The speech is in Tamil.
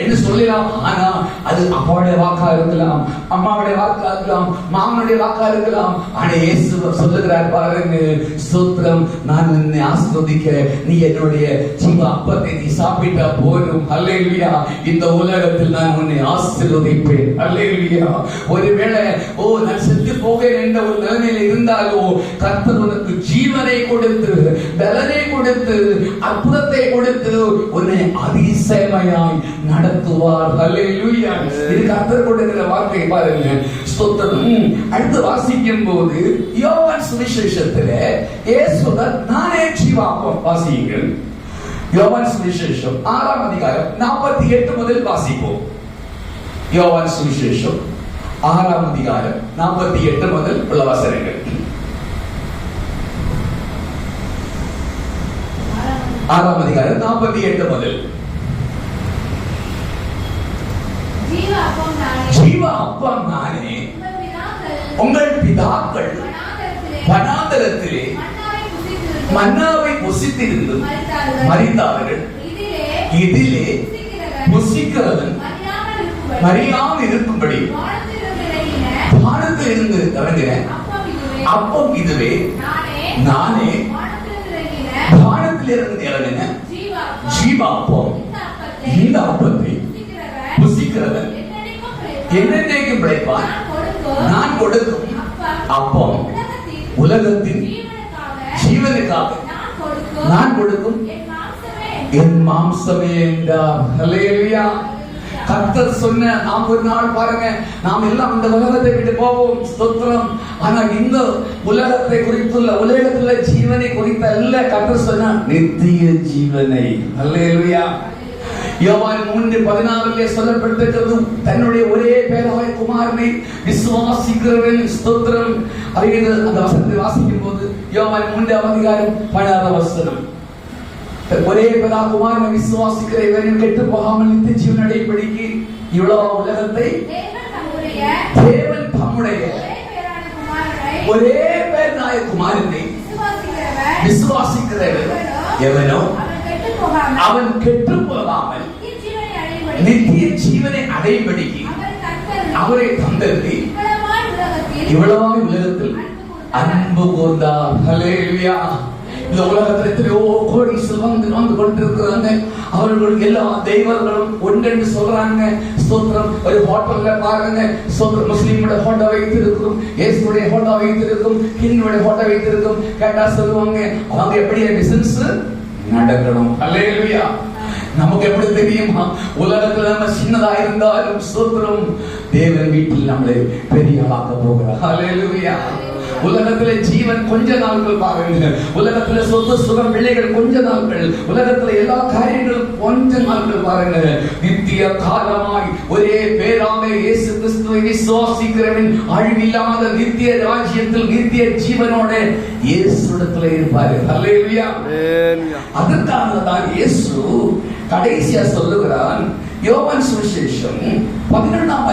என்று சொல்லலாம். ஆனா அது அப்பாவுடைய வாக்கா இருக்கலாம், அம்மாவுடைய வாக்கா இருக்கலாம், மாமனுடைய வாக்கா இருக்கலாம். ஆனா இயேசு சொல்லுகிறார் பாருங்க, ஸ்தோத்திரம், நான் உன்னை ஆசீர்வதிக்க நீ என்னுடைய ஜீவ அப்பத்தை நீ சாப்பிட்டா போதும். அல்லேலூயா. இந்த உலகத்தில் நான் உன்னை ஆசீர்வதிப்பேன். அல்லேலூயா. ஒருவேளை நான் செத்து போவேன் என்ற ஒரு நிலைமையில் இருந்தாலோ கர்த்தர் உனக்கு ஜீவனை கொடுத்து, பலனை கொடுத்து, அற்புதத்தை கொடுத்து உன்னை அதிசயமாய் நடத்துவார். அல்லேலூயா. இது கர்த்தர் கொடுக்கிற வார்த்தை பாருங்க. ஸ்தோத்திரம். அடுத்து வாசிக்கும் போது யோவான் சுவிசேஷத்திலே இயேசுதான் நானே ஜீவாப்பம். வாசியுங்கள். யோவான் சுவிசேஷம் 6ஆம் அதிகாரம் 48 முதல் வாசிப்போம். யோவான் சுவிசேஷம் 6ஆம் அதிகாரம் 48 முதல் உள்ள வசனங்கள். 6ஆம் அதிகாரம் 48 முதல். ஜீவ அப்பம் நானே, உங்கள் பிதாக்கள் வனாந்தரத்திலே மன்னாவை புசித்திருந்து மரித்தார்கள். இதிலே புசிக்கிறவன் மரியாமல் இருக்கும்படி வானத்தில் இருந்து இறங்கின அப்பம் இதுவே, நானே வானத்தில் இருந்து இறங்கின ஜீவாப்பம். இந்த அப்பத்தை புசிக்கிறவன் என்னென்னைக்கும் பிழைப்பான். நான் கொடுக்கும் அப்பம் உலகத்தின் ஜீவனுக்காக நான் கொடுக்கும் என் மாம்சமே என்றார். அல்லேலூயா. கர்த்தர் சொன்ன நாம் ஒரு நாள் பாருங்க, நாம் எல்லாம் இந்த உலகத்தை விட்டு போவோம். ஸ்தோத்திரம். ஆனா இந்த உலகத்தை குறித்துள்ள, உலகத்துல ஜீவனை குறித்த அல்ல, கர்த்தர் சொன்ன நித்திய ஜீவனை. அல்லேலூயா. யோவான் 3:16 சொல்லப்பட்டிருக்கிறது, தன்னுடைய ஒரே பேராய குமாரனை விசுவாசிக்கிறவன். ஸ்தோத்திரம். அந்த வசனத்தை வாசிக்கும் போது யோவான் 3ஆம் அதிகாரம் 16ஆம் வசனம், ஒரே பேரா குமாரனை விசுவாசிக்கிற இவன் கெட்டு போகாமல் நித்திய ஜீவன் அடையும்படிக்கு இவ்வளவு உலகத்தை தேவன் தம்முடைய ஒரே பேராய குமாரனை விசுவாசிக்கிறவன் எவனோ அவன் கெட்டு போகாமல் நித்திய ஜீவனை அடையும்படிக்கு அவரை தந்தது இவ்வளவாய் உலகத்தில் அன்பு கூர்ந்தார். ஹல்லேலூயா. இந்த உலகத்தில் எத்தனையோ கோடி வந்து கொண்டிருக்கிறாங்க. அவர்கள் எல்லா தெய்வங்களும் ஒன்றென்று சொல்றாங்க. ஸ்தோத்திரம். ஒரு ஹோட்டல்ல பாருங்க, முஸ்லீமோட ஹோட்டல் வைத்திருக்கும், இயேசுடைய ஹோட்டல் வைத்திருக்கும், ஹிந்துடைய ஹோட்டல் வைத்திருக்கும். கேட்டா சொல்லுவாங்க, அவங்க எப்படி பிசினஸ் நடக்கணும். அல்லேலூயா. நமக்கு எப்படி தெரியுமா? உலகத்துல நம்ம சின்னதா இருந்தாலும் ஸ்தோத்திரம், தேவன் வீட்டில் நம்மளை பெரிய ஆளாக்க போகிறார். அல்லேலூயா. உலகத்துல ஜீவன் கொஞ்ச நாட்கள் பாருங்க, உலகத்துல சொத்து சுகம் பிள்ளைகள் கொஞ்ச நாட்கள், உலகத்துல எல்லா காரியங்களும் கொஞ்ச நாட்கள் பாருங்க. நித்திய காலமாய் ஒரே பேராக இயேசு கிறிஸ்துவை விசுவாசிக்கிறவன் அழிவில்லாத நித்திய ராஜ்யத்தில் நித்திய ஜீவனோட இயேசுவிடத்துல இருப்பாரு. அல்லேலூயா. அதற்காக தான் இயேசு கடைசியா சொல்லுகிறான். யோவான் சுவிசேஷம் 11ஆம்